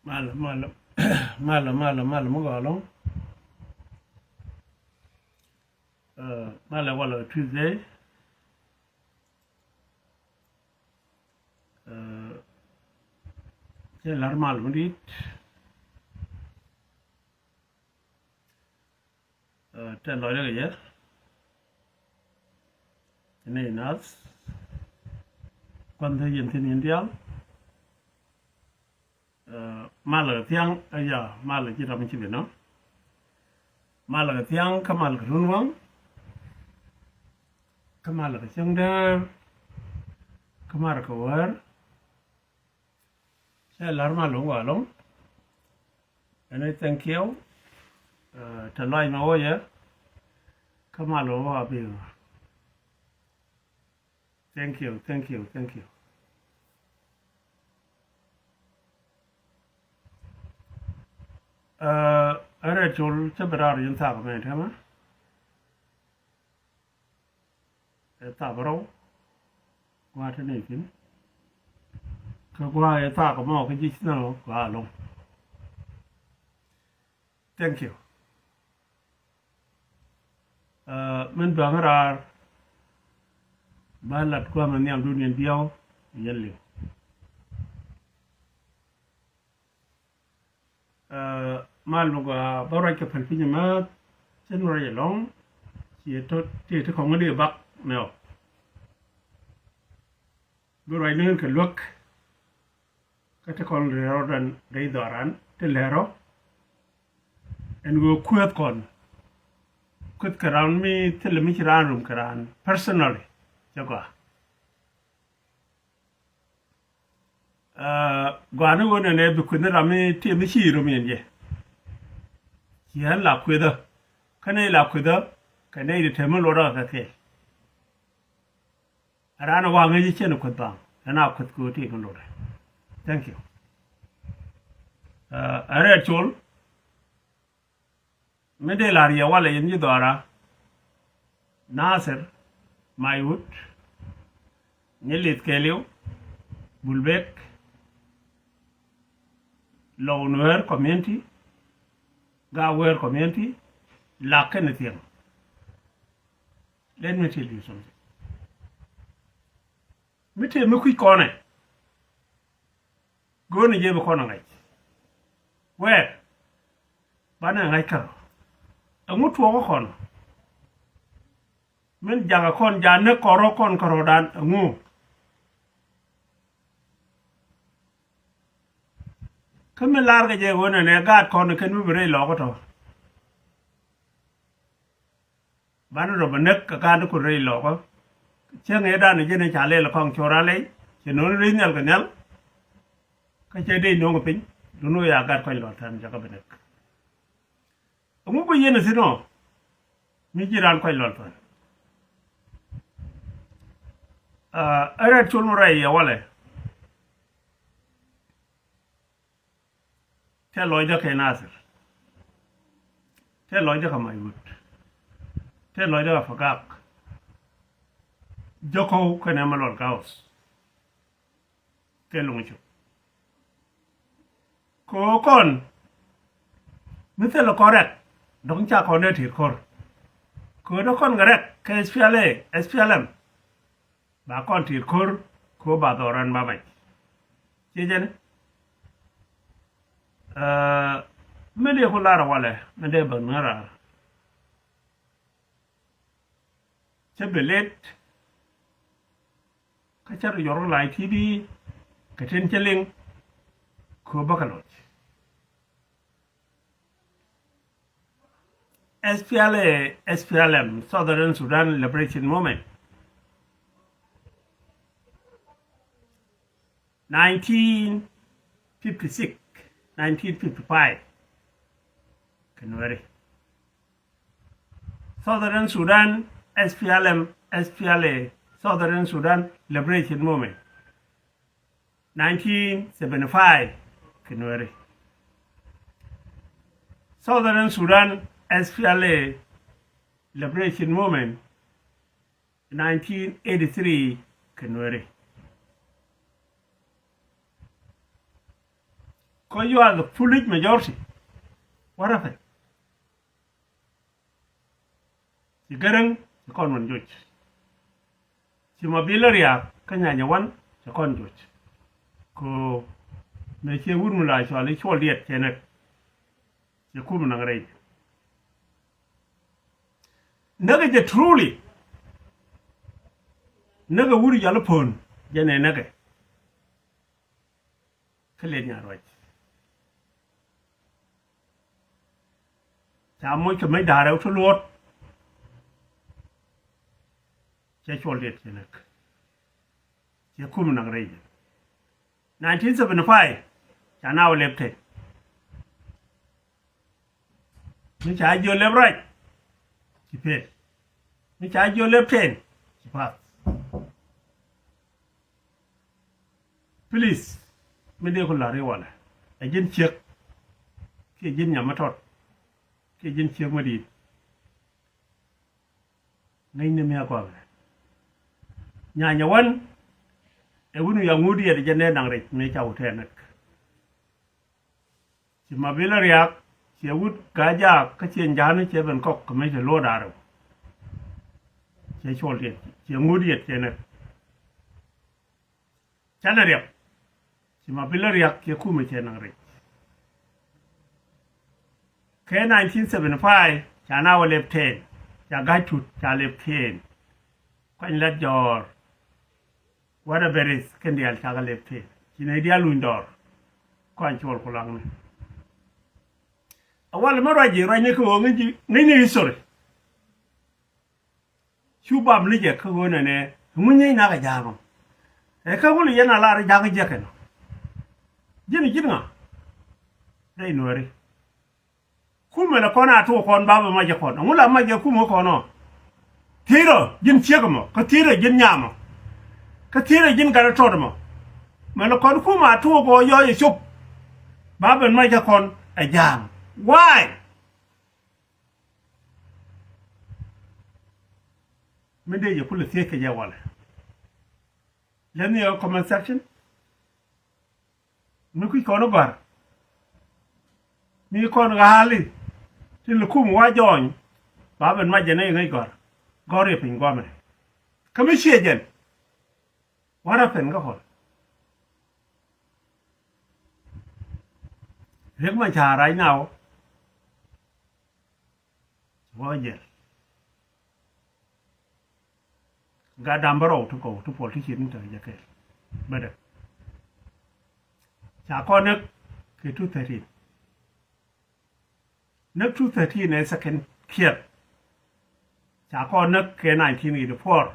Malo, malo, malo, magalo. Malo, wala Tuesday. Saya larmal mendit. Ten loya ya. Ini nas. Kuando yentin India. Malo tiang, ya, malo kita mencuri no. Malo tiang kamal kerunwang. Kamal kecengda. Kamar kawar. Saya larmal walong. And I thank you. To loy ma oya. Kamal wa bi. Thank you. Ara chul chabrar yun ta ka men thama. Ta baro. Qua thế này kín. Cơ qua ya ta ka mo ka ji no qua long. Thank you. Mình bang ra ba lật qua mình nhằm dunia điêu yên liệu. Mal mga barai ka phần phi mà chân rồi long chỉ tốt thì không có điều bắc nào. Barai nên cái look cái con lero dan đầy doran te lero and go quét con quét karan mi tele mi kiran room karan personally jago gwanu wona ne bi kunna rami te mi shi room yanje ya la kweda kana la kweda kana ide temo lora ka ke arana wa ngi chen ko ta ana kwet ko ti ko lora. Thank you. Are chol mede laria wala yenji dora Nasir Mayut Nyelit Kelio Bulbek Lownwer community Gawer community Lakenetium. Let me tell you something. Me tell me quick on it. Go and give a corner. Where? Bana ngai karo. Amu tuwa kon. Men jaga kon jane koro kon karo dan amu. Kami larga je wona ne gat kon ken mi bere logo to. Bana ro banek ka ga ko re logo. Cheng e dan je ne chale la kon chora le. Je non ri nyal ka nyal. Ka che de no ngopin. Duno ya gat kon lo tan jaga banek. Amu ko yene sino mi jiran koy lol ton ara chulmu ray ya wale te loja ke Nasir te loja ka Mayut te loja ka Fagak joko ko ne malol kaos te lungu ko kon mi te lo correct Dong cha kon ne thir khor ko do kon garek ke SPLM ba kon thir khor ko ba doran ba bai je je me de ko lara wala me de ba ngara che belet ka char yor lai TV ka ten cheling ko ba kalot SPLM, Southern Sudan Liberation Movement. 1956, 1955. January. Southern Sudan, SPLA, Southern Sudan Liberation Movement. 1975, January. Southern Sudan SPLA Liberation Movement 1983 January. because you are the foolish majority. What happened? Si garang si kon wan joj. Si mobilaria kanya nyawan si kon joj. Ko me che wur mula so ali chol diet chenet. Si kum nang rei. Naga je truly. Naga wuri jalo pon jene naga. Kale nya roi. Sa mo ke mai da ra to lot. Che chol diet chenet. Si kum nang rei. 1975 chana wa lepte. Mi cha jo lep right. Ki pe. Mi cha jo lep 10. Ki pass. Please. Mi de ko la re wala. A jin chek. Ki jin nyama tot. Ki jin chek ma di. Ngai ne me ko. Nya nya wan e wunu ya ngudi ya jene nang rek me chaw te nak ci mabila riak ci wut gaja ka ci njanu ci ben kok me te lo daro ci chol ye ci ngudi ya te nak chana riak ci mabila riak ke ku me te nang rek ke 1975 chana wa lep 10 ya ga chut cha lep 10 kwan la jor wada beres kendi al taga lepte kina dia lundor ko an chol kulang ne awal maraji ranye ko ngi ni histori shubam lije ko wona ne munyi na ga jama e ka wulu yana lara jaga jekeno jini jinga dai nori kuma la kona to kon baba maje kon ngula maje kuma kono tiro jin chegmo ko tiro jin nyama ka tira jin gara todmo mano kon kuma to go yo ye chup baben ma ja kon a jam why mende je kula seke ja wala leni yo comment section mi ku kono bar mi kon ga hali tin kum wa joñ baben ma je ne ngai gore pin gome kami shejen what happened go hol rek ma cha right now woje ga dambaro to go to politician to je ke bada cha ko nak ke 213 nak 213 ne second kier cha ko nak ke 1984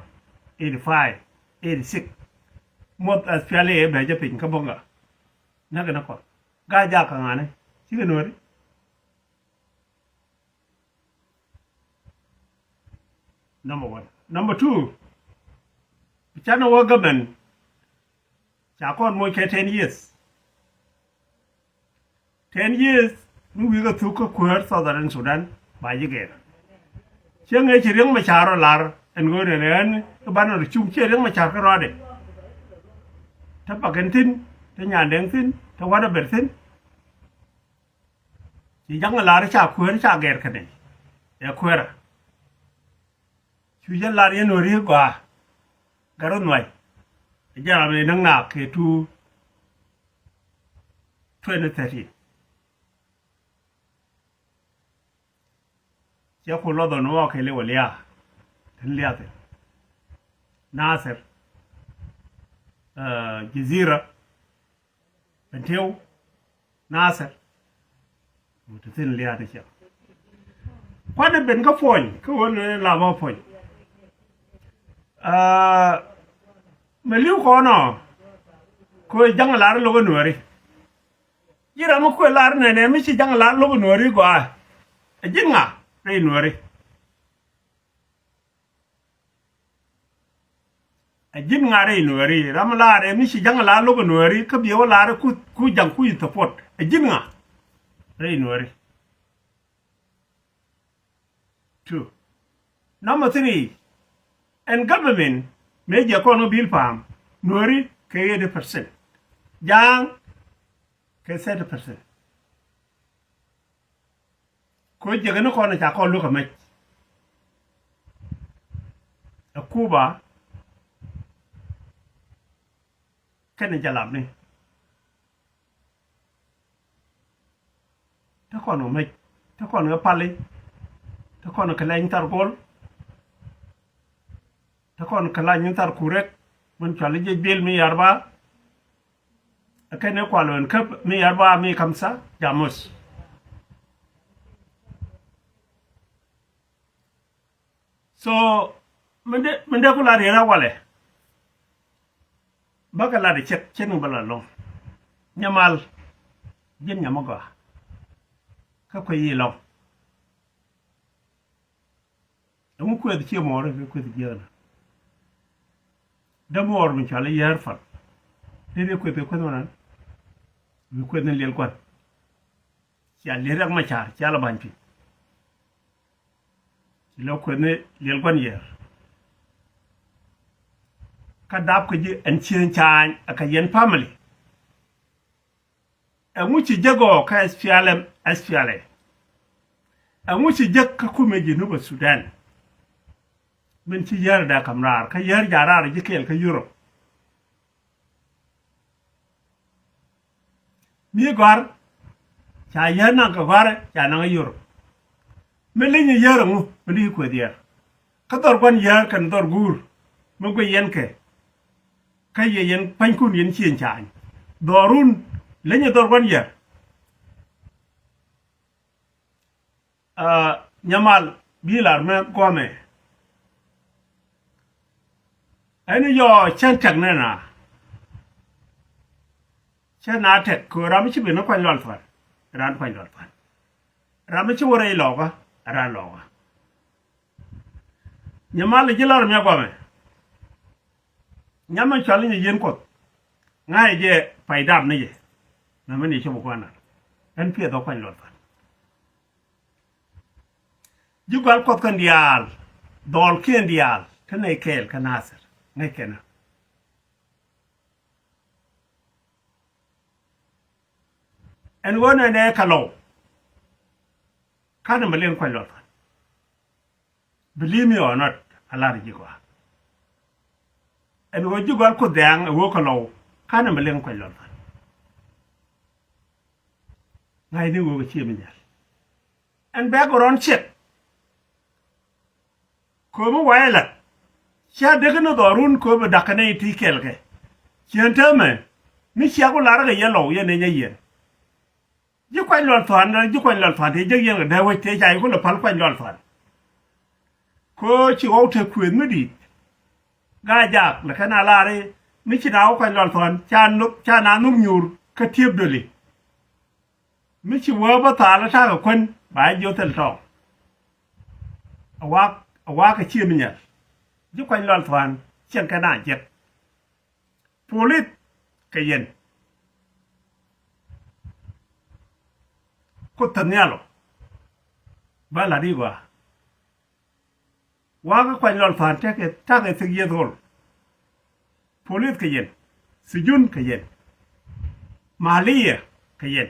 85 86 mot as piale e be je pin ka bonga naga na ko ga ja ka ngane ci ga nori number 1 number 2 chana wo gaben cha kon mo ke 10 years 10 years nu wi ga tu ko kwar southern sudan ba ji ge chen e ci ring ma charo lar en go ne en ban ru chung che ring ma char ka rode ta pakentin ta nyan deng tin ta wada bertin ci jang la ra cha kwar cha ger ka ne e kwara chu je la ye no ri gwa garon wai ja me nang na ke tu 2030 จะคนเราตอนว่าเคยเรียกว่าเลียถึงเลียแต่นาเซอจิซีระเป็นเที่ยวนาเซมันจะสิ้นเลียที่เชียวควันเป็นก็ฝนก็วันลาวฝนไม่รู้คนอ่ะคุยจังหลานลูกหนูรียี่เราไม่คุยหลานเนี่ยไม่ใช่จังหลานลูกหนูรีกว่าจริงอ่ะไอ้หนูรีจริงอ่ะไอ้หนูรีรำลาเนี่ยไม่ใช่จังหลานลูกหนูรีก็เบี้ยวหลานคุยจังคุยตะพดจริงอ่ะไอ้หนูรี 2 number 3 and government major kono bill pam nori ke 80% jang ke 7% ko jega no ko na cha ko lu ka me Cuba cáiจะหลับนี่ถ้าก่อนไม่ถ้าก่อนก็พันเลยถ้าก่อนก็แรงตาร์โกลถ้าก่อนก็แรงตาร์คูเรกมันจะเลยจะเบลมีอาร์บาแค่นี้กว่าเลยครับมีอาร์บามีคำสั่งจามุสsoมันได้กุลาเรียร์ว่าเลยบักลาเรียเช็ดนุ่มบลาลงยามัลยินยามกว่าเขาคุยลงแล้วมันคุยที่เชื่อมอร์คุยที่เยอะนะดมอร์มันชาลียาร์ฟันนี่คุยที่คนนั้นมันคุยในเลี้ยงกันจะเลี้ยงมาชาร์จะละบันพีแล้วคุยในเลี้ยงกันเยอะก็ดับก็จะอันเชิญชายก็ยันฟามิลี่มุชิจักก็แค่SPLMมุชิจักก็คุยไม่ยินอุบสุดานมันที่ยาร์ดาคำรารก็ยาร์ยาราร์จิเกลก็ยุโรปมีกว่าชายยาร์นั่งก็กว่าชายนั่งยุโรปไม่เล่นยาร์งูไม่ได้คุยเดียร์ก็ตัวกันยาร์กันตัวกูร์มันก็ยันแค่ใครยันพันคุณยันเชียนชายดอรุนเล่นตัวกันยาร์ยามัลบิลาร์เมกว่าเมอันนี้ย่อเช่นจักนั่นนะเช่นอาเทคคือรามิชิบินควันลอลฟันร้านควันลอลฟันรามิชิวอะไรหลอกอะร้านหลอกอะยามัลจิลาร์เมกว่าเมยามันชาลินยินกดง่ายเจไปดามนี่เจนั่นมันนี่ชั่วโมงกว่านั้นอันเพียตัวควันลอลฟันยุคอัลกอดกันดีอาลดอลเคนดีอาลท่านไอเคลกันอาเซอร์ไม่แค่นั้นอันวันนี้ขลุ่ข้าเนี่ยมาเลี้ยงควายหลอด believe me or not อะไรดีกว่าอันวันจุกวันคุดแดงวัวขลุ่ข้าเนี่ยมาเลี้ยงควายหลอดไงนี่วัวก็เชื่อมันเนี่ยอันแบกร้อนเช็ดคุยไม่ไหวละเชื่อเด็กนั่นตัวรุ่นคุยไปดักกันในที่เกลแกเชื่อเธอไหมไม่เชื่อกูลาระก็ยันหล่อยันเนี่ยยันยุควันหลอดฝันนะยุควันหลอดฝันที่ยังยังเดี๋ยวเทใจคนละพันควันหลอดฝันก็ชิวเอาเธอคุยไม่ดีง่ายจากแล้วขนาดลาเลยไม่ใช่ดาวควันหลอดฝันชานานุ่มยูร์ก็เทียบด้วยเลยไม่ใช่ว่าภาษาละชากับคนบายโยเทลทองเอาว่าก็เชื่อมันเนี่ยยุควันหลอดฝันเช่นกันน่าเจ็บโพลิสก็เย็นก็ทันเนี่ยหรอบ้านละดีกว่าว่าก็ควันหลอดฝันถ้าเกิดสิ่งเยอะทุลโพลิสก็เย็นสุจุนก็เย็นมาลีก็เย็น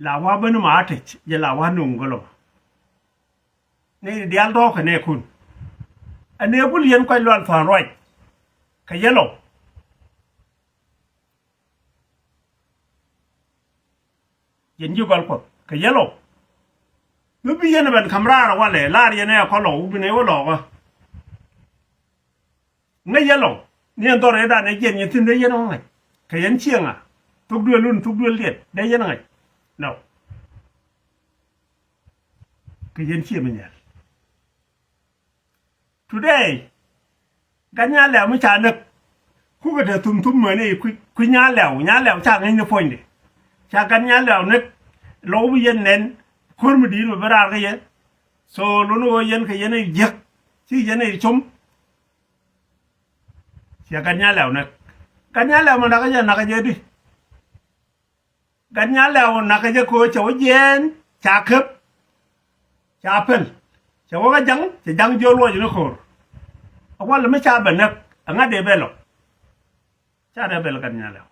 ลาวาเป็นมาเทชจะลาวานุ่งก็ลงนี่เดียร์ดอกเนี่ยคุณอันนี้ผู้เลี้ยงควันหลอดฝันร้อยก็เย็นลงยันยุกัลกดก็เยลโล่ไม่เป็นยันเป็นคำร่าหรอวะเลยลาเรียนเนี่ยเขาหลอกเป็นไงวะหลอกอ่ะไม่เยลโล่เนี่ยตัวเรดาเนี่ยเย็นยันทิ้งได้ยันอะไรก็ยันเชียงอ่ะทุกเดือนรุ่นทุกเดือนเลียดได้ยันอะไร no ก็ยันเชียงมันเนี่ย today กันยาแล้วไม่ใช่นึกคู่กับเธอทุ่มเหมือนนี่คุยยาแล้วช่างให้เนี่ยพอยนี่ชากันยาแล้วนึกโลวิยันเน้นคนไม่ดีหรือเปล่าก็ยันโซลุนก็ยันก็ยันไอ้ยักที่ยันไอ้ชมชากันยาแล้วนึกกันยาแล้วมันนักยันดิกันยาแล้วนักยันโคชาวเย็นชาคับชาเปิลชาวก็จังโยลวอยู่ในคอร์เอาว่าเราไม่ชาแบบนักงั้นเดเบลล์ชาเดเบลกันยาแล้ว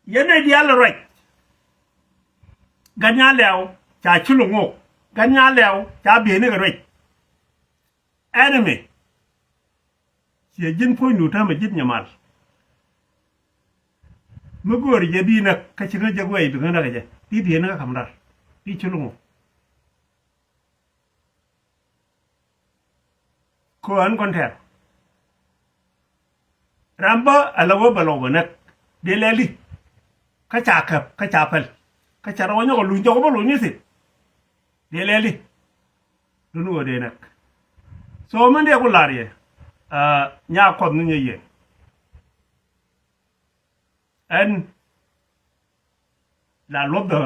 yene dial rek ganya lew cha chulungo ganya lew cha bi ne rek enemy ye jin po nu ta ma jit nyamal mu gor je bi nak ka ci nga jagway bi nga na je bi bi na kam dar bi chulungo ko an konter ramba alawo balo nak de leli ka cha kap ka cha pal ka cha rawo nyoko lu nyoko balo ni sit de leli dunu wode nak so man de ko lariye nya ko nu nye en la lob de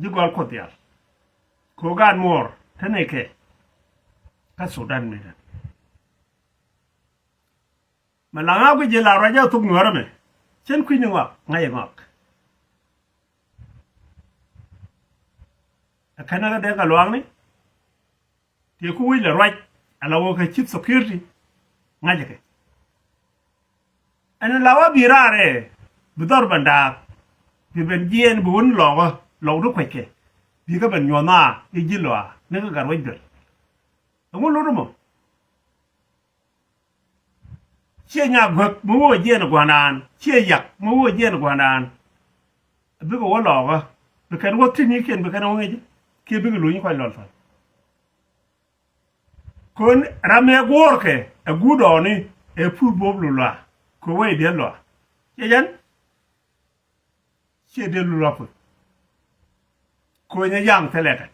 jigol ko tial ko gan mor taneke ka sudan me malanga ko je la raja tuk nuara me chen ku ni ngak ngai ngak akana de ka luang ni te ku wi la right ala wo ka chip security ngaje ke ana lawa birare bidor banda bi ben jien bun lo du kweke bi ka ben yona i jilwa ne ka garwa jil ngo lo mo chia nya gok mo wo jien gwanan chia yak mo wo jien gwanan bi ko lo ga bi kan wo tini ken bi kan wo ngi ke bi lu ni ko lol fa kon rame gorke e gudoni e pu boblu la ko we de lo yejan che de lu rapu ko nya yang telekat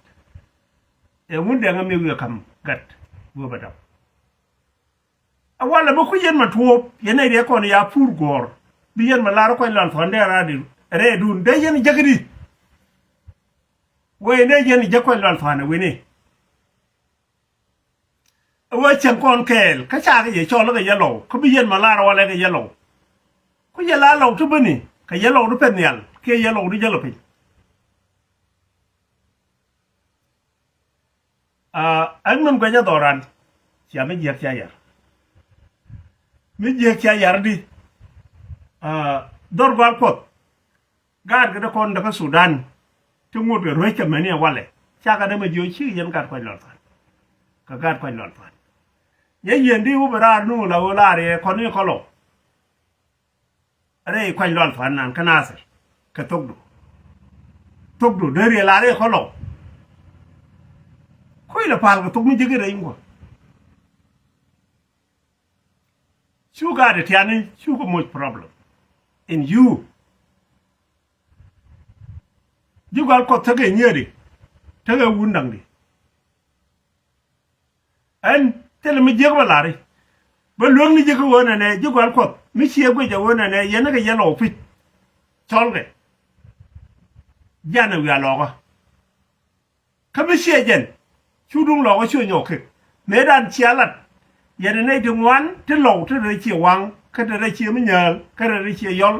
e mun de ngam yu kam gat bo badaw awala bo ku yen ma tuop yene de ko ya pur gor bi yen ma la ko lan fonde radi re dun de yen jagri we ne yen jakko lan fana we ne wa chen kon kel ka cha ga ye cho lo ga yelo ko bi yen ma la ro le ga yelo ko ye la lo tu bani ka yelo du pen yal ke yelo du jelo pe an mun ga ja doran ya me je kya yar me je kya yar di dor gal pot gar ga kon da ka sudan tu ngut ga ro ke mani wale cha ga da ma jo chi yen gar ko lol fa ka gar ko lol fa ye yen di u bara nu la wala re ko ni ko lo re ko lol fa nan kana sa ka togdu de re la re ko lo ko ila pal ko tog mi jige re ngo you got it yani you got much problem in you got ko tage nyeri tage wundang di en tele mi jego lari ba luang ni jego wona ne jego al ko mi chie go je wona ne yena ga yelo fit cholge jana wi aloga ka mi chie jen chudung lo go chu nyok me dan chialat yena ne de ngwan te lo te re chi wang ka de re chi mi nyal ka re chi yol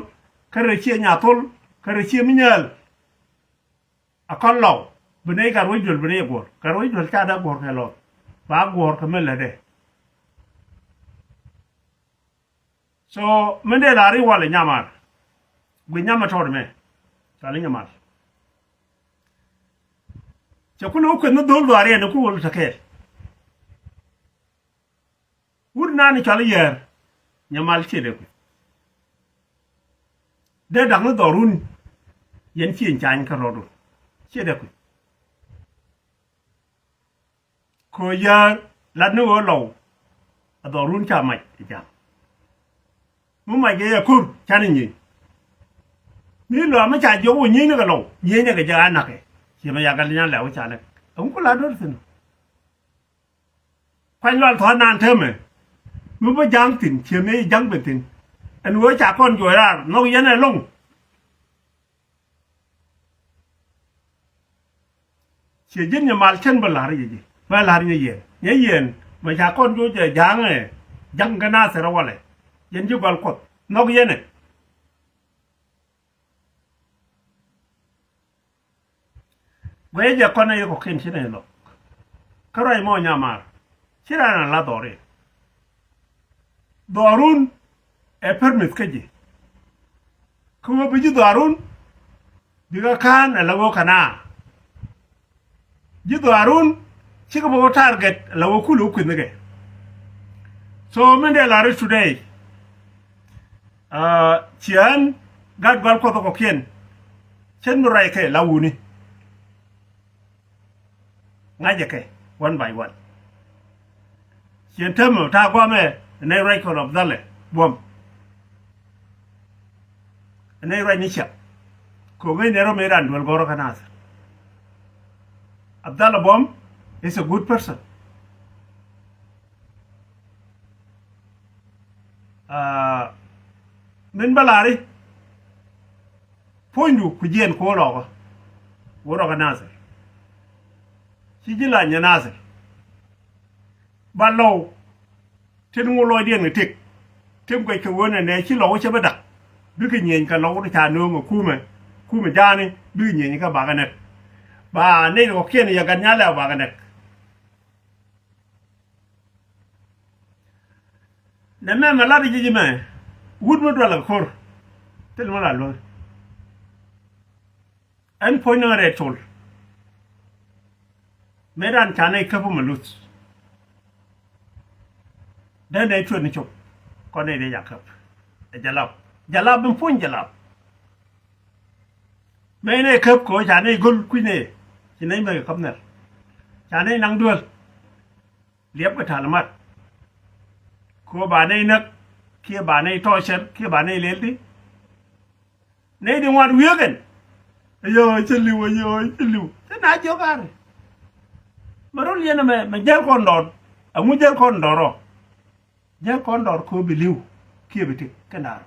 ka re chi nya tul ka re chi mi nyal akon lo bune ka ro jul bune gor ka ro jul ka da gor ka lo ba gor ka mele de so mende lari wala nyamar gwi nyama tor me tali nyamar chakulo ko no dol wari ne ku wol take wurna ni chali yer nyamal chede ku de dang no dorun yen chin chan ka rodu chede ku ko ya la no lo adorun cha mai ja mu mai ge ya kur chani ni mi lo ma cha jo wo ni ne ga lo ni ne ga ja na ke chi ma ya ga nya la wo cha ne ông có là đốt xin quanh loạn thoát nan thơm mày mới có giang tỉnh chiếm ấy giang bình tỉnh anh với trả con rồi ra nó yên này lông chỉ dân nhà mal chân bờ lá gì và lá gì nhớ yên mà trả con rồi giờ giang này giang cái na sẽ ra vào này dân chú vào cột nó yên này bây giờ con này có khen thế này rồi cái này mua nhà mà thế là đỏ đấy đỏ run permit cái gì kuma biji darun biga kan lawo kana ji darun chika bo target lawo kulu kunige so mende lare today chian gad gal ko kien chen murai ke lawuni ngaje ke one by one chien temo ta gwa me ne record of dale bom ne rai ni chap ko ngai ne ro me ran dol goro kana Abdallah Bom is a good person. Min balari pointu kujien ko lo ka nasir sijila nya nasir ballo tin ngulo dien ni tik tim ko ke wona ne ci lo ci bada bi ke nyen ka lo ta no ngo kuma jani bi nyen ka ba ga net ba ne ko ken ya ga nyala ba ga net ne me mala bi ji me wud mo dola khor tel mala lo en poina retol medan chane kapu malut dan dai tu ni chop ko ne de yakap jalab bin pon jalab me ne kap ko chane gol ku ne chinai me kap ner chane nang dual liep ka thalamat ko ba ne nak kia ba ne to chen kia ba ne leldi ne di wan wiegen ayo cheliu thế na jo gar marol yena me jel kon dor amu jel kon doro jel kon dor ko biliu kia biti kanaro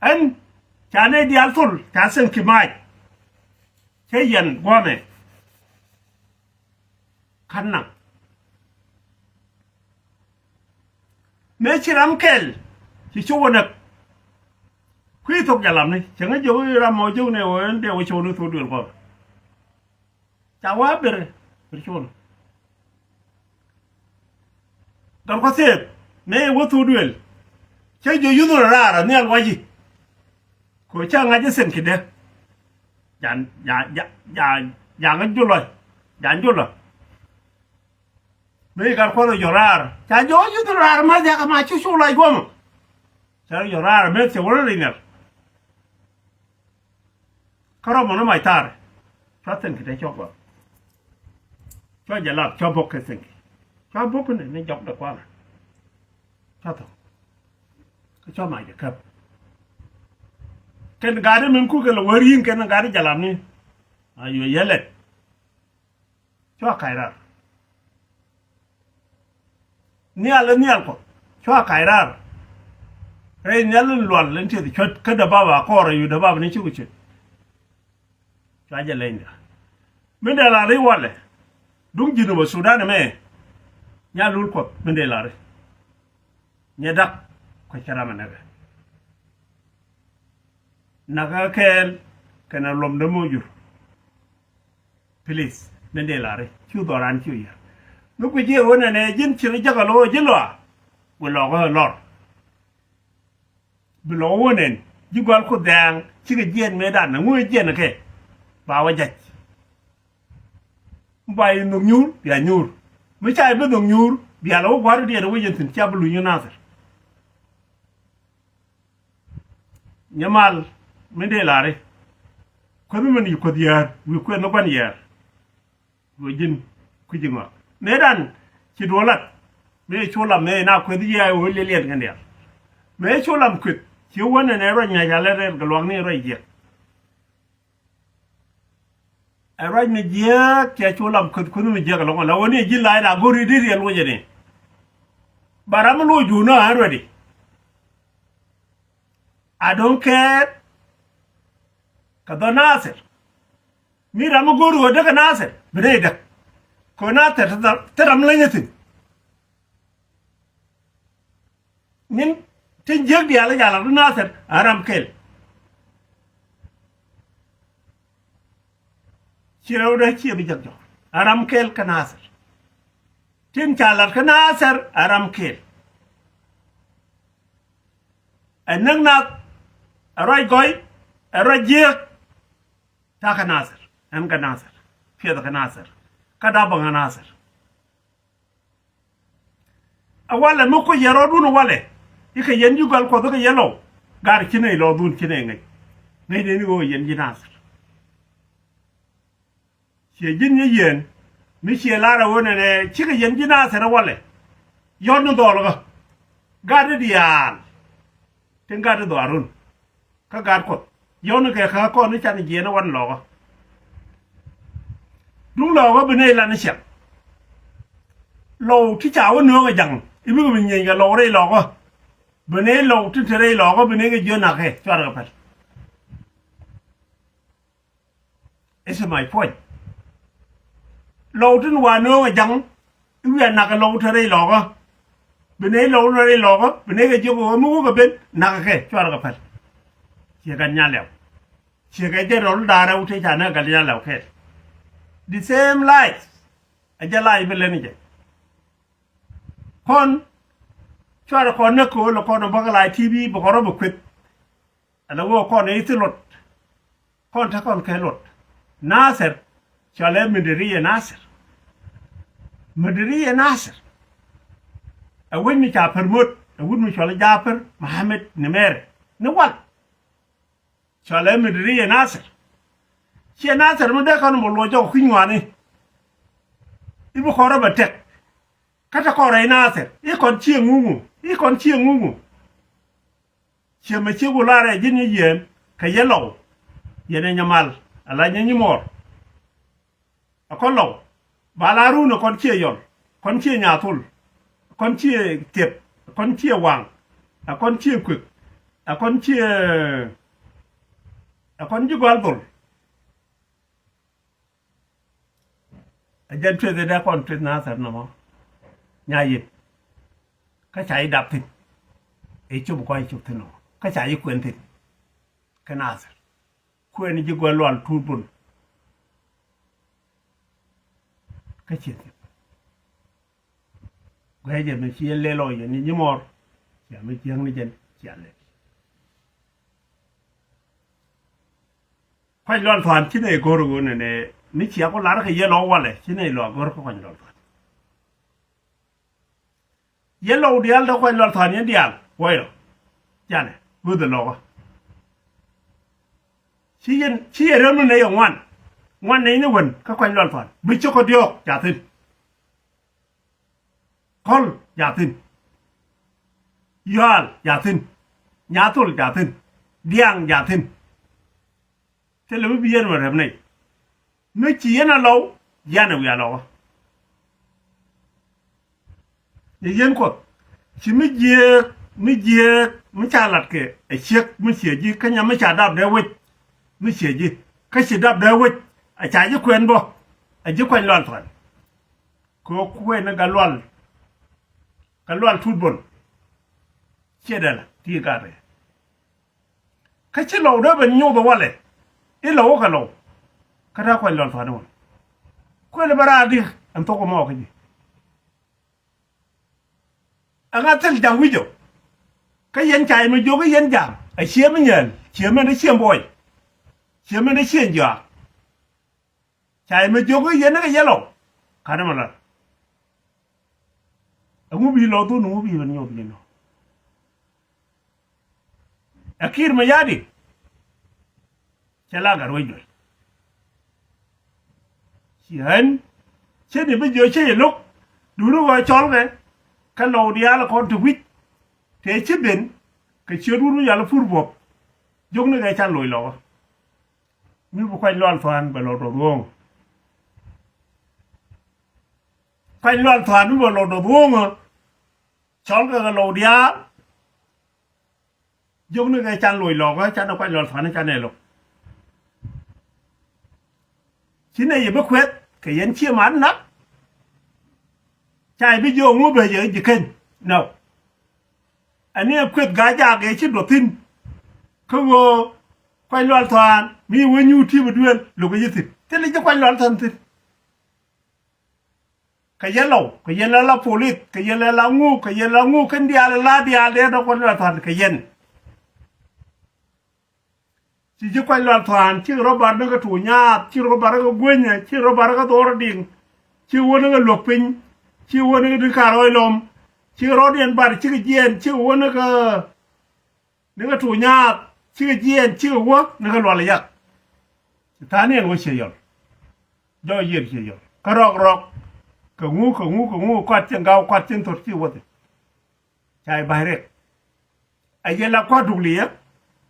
en chane di alful ta sen ki mai che yen gome kanna me chiram kel ci chuwonak kwi tok jalam ni changa jo ra mo jo ne won de wo chonu to dur ko chawa ber chonu dor ko se ne wo to duel che jo yudo ra ne alwaji ko changa je sen kide jan ya ngajulo jan julo me gar ko yorar cha jo yudo ra ma ja ma chu lai gom cha yorar me se wor liner karo mo no mai tar cho sen kide chok ba cho jalap cho bok ke sen cho bok ne jok da kwa cho to cho mai de kap ken gade men ku ke lo warin ken gade jalam ni ayo yele cho kairar ni al ko cho kairar re nyal lol len ti cho ka da baba ko ra yu da baba ni chi ku chi cho jalenga men da la ri wale dung jinu ba sudan me nya lul ko men de la re nya dak ko charama naga kel kana lom de mojur please men de la re chu doran chu ya nu ku je wona ne jin chi ri jaga lo jilo wo lo go lor bi lo wonen ji gwal ko dang chi ga jen me dan na ngwe jen ke ba wa jach bay no nyur ya nyur mi chay be no nyur bi ala wo gwaru de wo jen tin chablu ñu nasar nyamal men de la re ko mi man yi ko diar wi ko no ban yar wo jin ku jingwa me dan ci dolat me cholam me na ko di ya wo le len kan ya me cholam ku ci wona ne ro nya ya le re galwang ni ro je ara ni je ke cholam ku mi je galwang la woni ji la da gori di re lo je ne baram lo ju na already I don't care kada nasir mi ram goru wada ka nasir bide da ko na ta ram lanyatin nin tin jeg di ala jala nasir aram kel chiraw da chi bi jagjo aram kel ka nasir tin chalar ka nasir aram kel anang na أروي قوي أروي جيك تاك ناصر أم كناصر فيض كناصر كدابا ناصر أولا مكو يرودون ولا يك ينجو قال كذا يلو قال كنا يلودون كنا إنجي نيجي نقول ينجي ناصر شيء ين مشي لارا ونا شيء ينجي ناصر ولا يون دولغا قال ديال تنقال دوارون كقال كذا يون كه كه نشان جينا وان لوغا دون لوغا بني لا نشان لو تيجاو نوغا جان ibu ko nyi ga lore logo bene lo tu tere logo bene ga jona ke chara pa is my point lo tu wa no ga jang ibu na ga lo tere logo bene lo tere logo bene ga jogo mu ga ben na ke chara pa che ga nya lew che ga je ro da ra u te cha na ga nya lew ke the same life a ja lai be le ni je kon chara kon na ko lo kon ba la tv ba ko ro ba kwet ala wo kon e tilot kon ta kon ke lot nasser chale midriye nasser a woni ta permot a woni chale jafar mohammed nimere ne wal chale midriye nasser che nasser mo de kon mo lo jo khunwani ibu ko ro ba tek kata ko rai nasser e kon chi ngungu che ma che gulare jini yen ka yelo yene nyamal ala nyi mor akolo balaru no kon che yon kon che nyatul kon che tep kon che wang akon che kwik akon che akon jugol bol ajan twe da kon twe nasser no mo nyayi ka chai đạp thịt ấy chụp quay chụp thế nào ka chai quyền thịt cái nào rồi quyền chỉ gọi loạn thu bùn cái chuyện cái gì mình chia lê lôi vậy như mор chả mấy tiếng đi chân chả lệ phải loạn thoáng chứ này cô rồi này mấy chia có lá cái gì lo qua này chứ này lo có có quan loạn yellow dial da koy lol tan dial wayro jane wudu logo ci renu ne yo wan ne ni won ka koy lol tan bi ci ko dio jatin kol jatin yal jatin nyatul jatin diang jatin tele bi yen wa rem ne me ci yena law yana wi law yen ko ci mi chalat ke e chek mi cheji kanya mi cha dab de wit mi cheji ka chi dab de wit a cha ji kwen bo a ji kwen lol ton ko kwen ga lol football chedala ti ka re ka chi lo de ben nyu do wale e lo ka lo ka ta kwen lol ton ko le bara di am to ko mo ko ji agatel jang wijo ka yen chai ma jo ka yen jang a chiem nyen chiem ne chiem boy chiem ne chien ja chai ma jo ka yen ka yelo kana mala amu bi lo tu nu bi ban yo bi no akir ma yadi chala gar wijo chien cheni bi jo che luk duru wa chol ke ka lo dia la kon to wit te ci ben ka ci duru yalla fur bop jog na ngay tan loy lo mi bu koy lol fan ba lo do wong koy lol fan bu lo do wong chol ka lo dia jog na ngay tan loy lo ga tan koy lol fan ka ne lo ci ne ye ba kwet ka yen ci man nak chai bi jo ngu be je jiken no ani kwet ga ja ge chi do tin ko wo koy lol tan mi wonu ti bu duel lu ko yitit te li koy lol tan tin ka yelo ka yela la police ka yela la ngu kan dia la dia le do ko lol tan ka yen chỉ quay loạn thoàn chỉ robot nó cái thủ nhà chỉ robot nó cái quên nhỉ chỉ robot nó cái đồ điện chỉ uốn nó cái lục pin chỉ uốn nó cái đi cà roi lom chỉ robot điện bát chỉ cái gen chỉ uốn nó cái thủ nhà chỉ cái gen chỉ uốn nó cái loạn lại taเนี่ยรู้เสียอยู่ย่อยเย็นเสียอยู่ก็รอกก็งูกวาดเชียงเกากวาดเชียงถดที่วัดใจบายเร็กไอ้เยลากวาดดุเลีย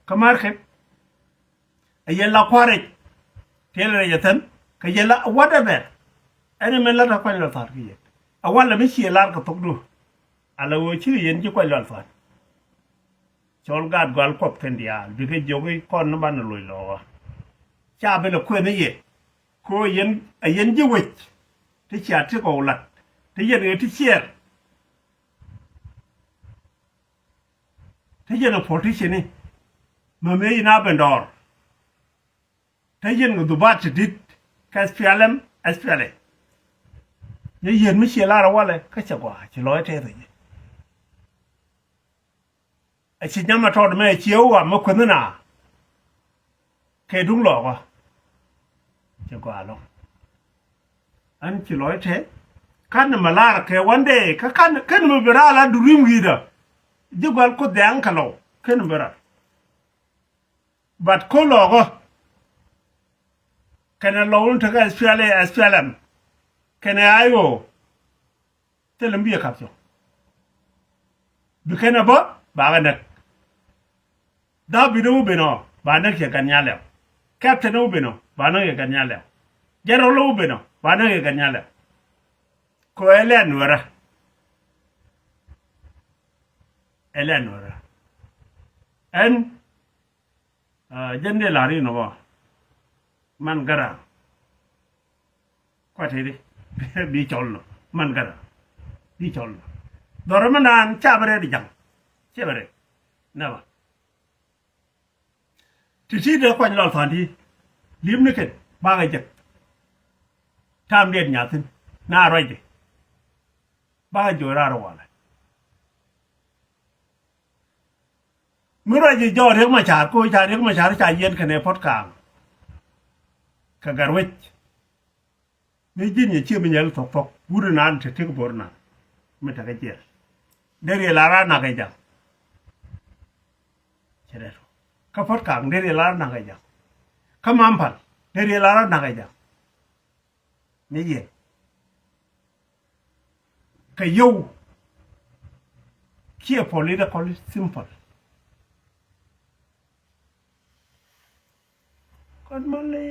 ก็มาเข็บไอ้เยลากวาดเร็กเท่าไรจะทันก็เยลาวัดแบบอันนี้มันละรักไปละทาร์กี้เอาวันละไม่เสียลาร์ก็ตกดูอะไรวะชื่อเย็นจะไปละทาร์ชอลกาดกวาลคบกันเดียดิเกจอยก้อนน้ำมันลอยล้อชาเป็นคนนี้คุยยันจีวิตที่เชียร์ที่เขาหลัดที่ยันที่เชียร์ที่ยันพอที่เชนี่มันไม่ยินอาเป็นดอร์ที่ยันดูบัตรดิดแคสเปียลยันไม่เชียร์ลาระวะเลยก็จะกว่าจะร้อยเท่าไหร่ไอ้สิ่งนี้มาทอดไม่เชี่ยวอ่ะมาคนนั้นน่ะแค่ดุงหลอกอ่ะจะกว่าลงอันที่ร้อยเท่ขันมาลาแค่วันเดียวขันมาเบราลาดูริมกีดจุกอัลก็แดงขลุ่ขันเบราบัดคนหลอกอ่ะแค่นั้นเราต้องทำSPLMแค่นั้นไอ้โว้เทลมบีครับจ้ะดูแค่นั้นบ่บ้ากันนักดาบิโนเบโนบ้านนักเกี่ยกันยาแล้วแคปเทนโนเบโนบ้านนักเกี่ยกันยาแล้วเจโรโลเบโนบ้านนักเกี่ยกันยาแล้วก็เอเลนวระอันจันเดลารีโนบ่มันกระก็ทีนี้บีจอลโนมันกระบีจอลโนดอร์มันนานชาบเรดิจังชาบเรนะบ่ที่เด็กคนเราฝันที่ลิ้มนึกเห็นบ้าไอ้จักทำเรียนหยาดสิน่าอร่อยดีบ้าจ่อราระวังเลยเมื่อไรจะจ่อเรื่องมาชาร์กูชาเรื่องมาชาร์ชาเย็นคะแนนพอดกลางกะการเวชไม่ยินอย่าเชื่อมันยังตกบูรณาเสร็จที่กบฏนั้นไม่ทักเจียเดี๋ยวลาราหนักไอ้จังใช่ไหมข้าพเจ้าเดี๋ยวลาราหนักไอ้จังข้ามันพันเดี๋ยวลาราหนักไอ้จังนี่เองก็ยูเขี่ยพอลีได้คนซิมเปิลคนมาเลย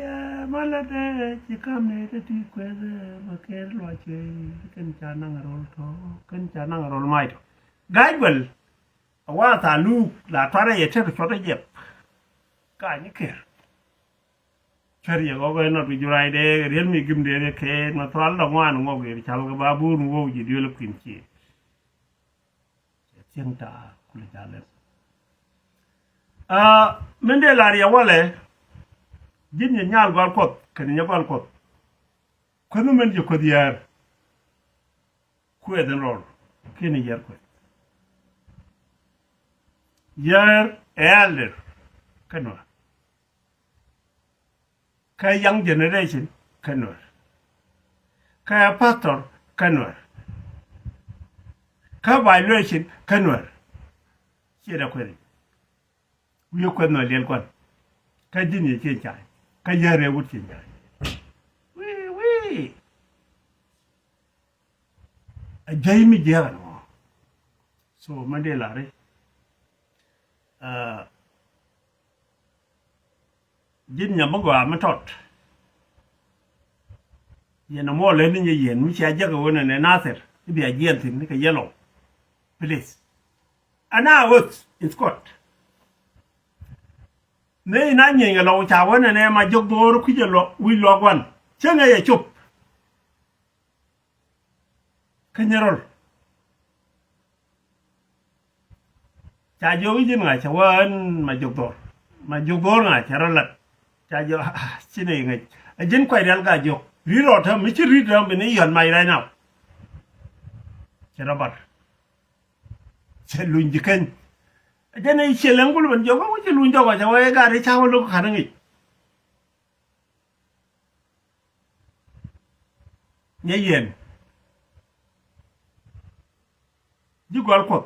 มาละเด้จิกามเนี่ยจะที่เควสมาเกลลอยเชยกันจานังรอลท้อกันจานังรอลไม่ท้อไกเบิลว่าตาลูกหลาทวารเอเชอร์ชดเจ็บกายนี่เกิดเชอรี่ก็เป็นนักวิจัยเด็กเรียนมีกิมเด็กเขียนมาทวารละงานงอกเกิดชาวกบาบูงอกจีดีลกินชีเสียงตาคุยจาเล่มันเดลารีว่าเลยยินยันกอลกดคันยันกอลกดคนนู้นมันอยู่คนเดียวคุยเดินรอแค่นี้ยาร์คุยยาร์เอลเลอร์กันวะใครยังเจเนอเรชันกันวะใครพาสตอร์กันวะใครไวเลชันกันวะเชื่อได้คุยวิวคนนู้นเลี้ยงคนใครยินยันเชื่อใจก็ยาเรวุฒินใจวิใจไม่เยอะกันวะ so มันเดลารียินยังบังกว่ามันทอดยันน้ำมันเลยนี่ยังเย็นไม่ใช่เยอะกว่าวันนั้นน่าเสียที่เบียเย็นสินี่ก็เยอะลง please อันน่าวุฒิอินสกอตนี่นั่นยังเราชาวนั้นเนี่ยมาจกตัวรู้ขึ้นจะวิลล์กันเชื่อไงอย่าจุบขึ้นยังรอชาวยูยิ่งไงชาวนั้นมาจกตัวไงชาวนั้นชาวยูสิ่งนี้ไงจินควายเรื่องการจกรีโรทไม่ใช่รีโรทเป็นนี่ยันไม่ได้นะชาวบ้านชาวลุงจิกัน je ne chelen gulu ban jogo ko lu jogo ja waye ga ri chawo lu kharangi nye yen ji gol ko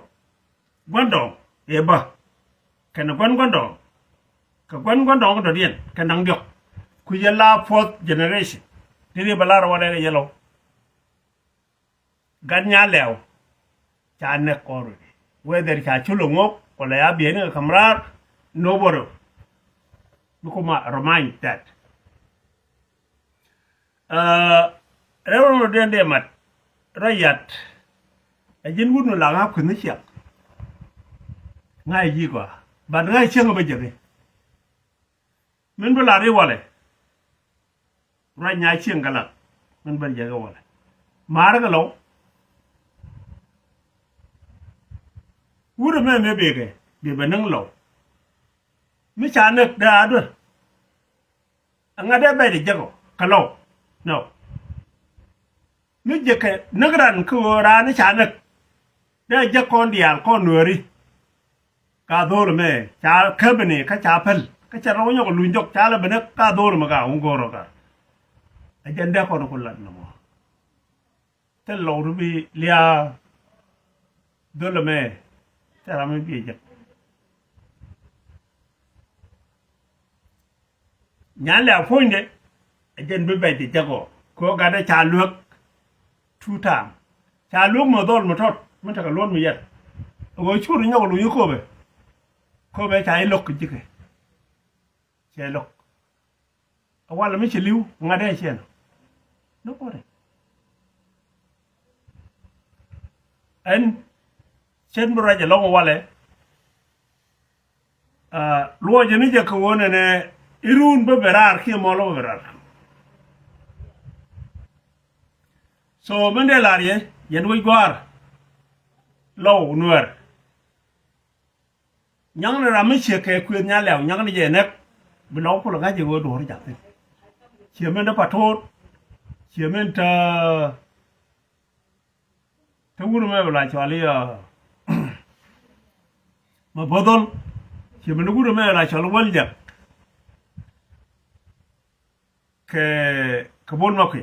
gondo e ba kana gondo ka gondo do dien kana ngyok ku yella fourth generation dini balara wala yelo ganya lew cha ne koru whether cha chulo ngok wala ya bien kamrar nobody because remind that rewo dende mat rayat ajin wunu la ga kun ni ngai ji kwa ban ngai cheng ba jere min bula ri wale ra nya cheng gala min ban jere wale mar ga lo wuru me bege be banang lo mi cha nek da do anga da be de jago kalo no mi je ke nagran ko ra ni cha nek da je kon dial kon nuri ka dor me cha khabne ka cha phal ka cha ro nyo ko lu njok cha la bene ka dor ma ga un goro ka ajanda ko no kulat no mo te lo ru bi lia dole me ta la me bi je nyan la fonde ajen bi be de jago ko ga da cha luok two time cha luok mo dol mo totมันta ka lon mi yet o chu ri nyo lu yu ko be cha lok ji ke che lok awala mi che liu ngade chen no pore en chen bra ja long wale lo je ni je ko wona ne irun be berar ki mo lo berar so mende larie yen wi gwar lâu nuer nhang na ram che ke khuyên nya lèo nhang ni je nek bi lo ko la je go do ri ja te che men da patot che men ta wuru me la chali ma bodol che men wuru me la chali wal ja ke bon ma ke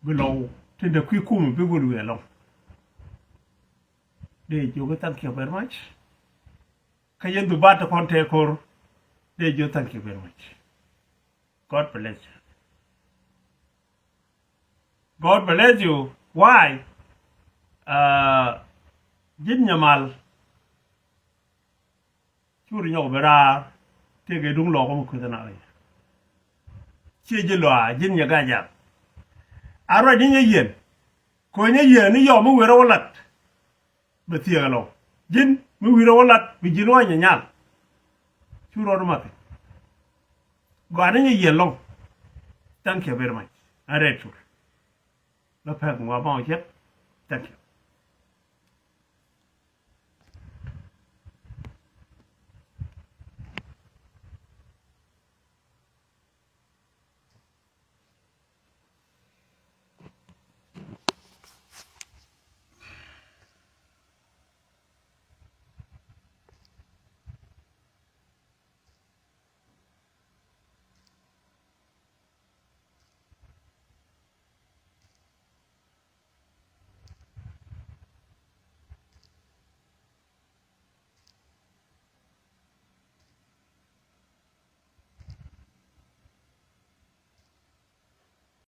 bi lo tin da kwi kum bi go lu lo de jogo thank you very much kayen du bata konte kor de jo thank you very much god bless you god bless you why jin nyamal churi nyo bera te ge dung lo ko ku tana ai che je lo jin nya ga ja ara din yen ko nya yen ni yo mu wero lat be tiya lo jin mi wiro walat bi jino nya nyal churo no mate go anya yelo thank you very much are tur la pa ngwa ba che thank you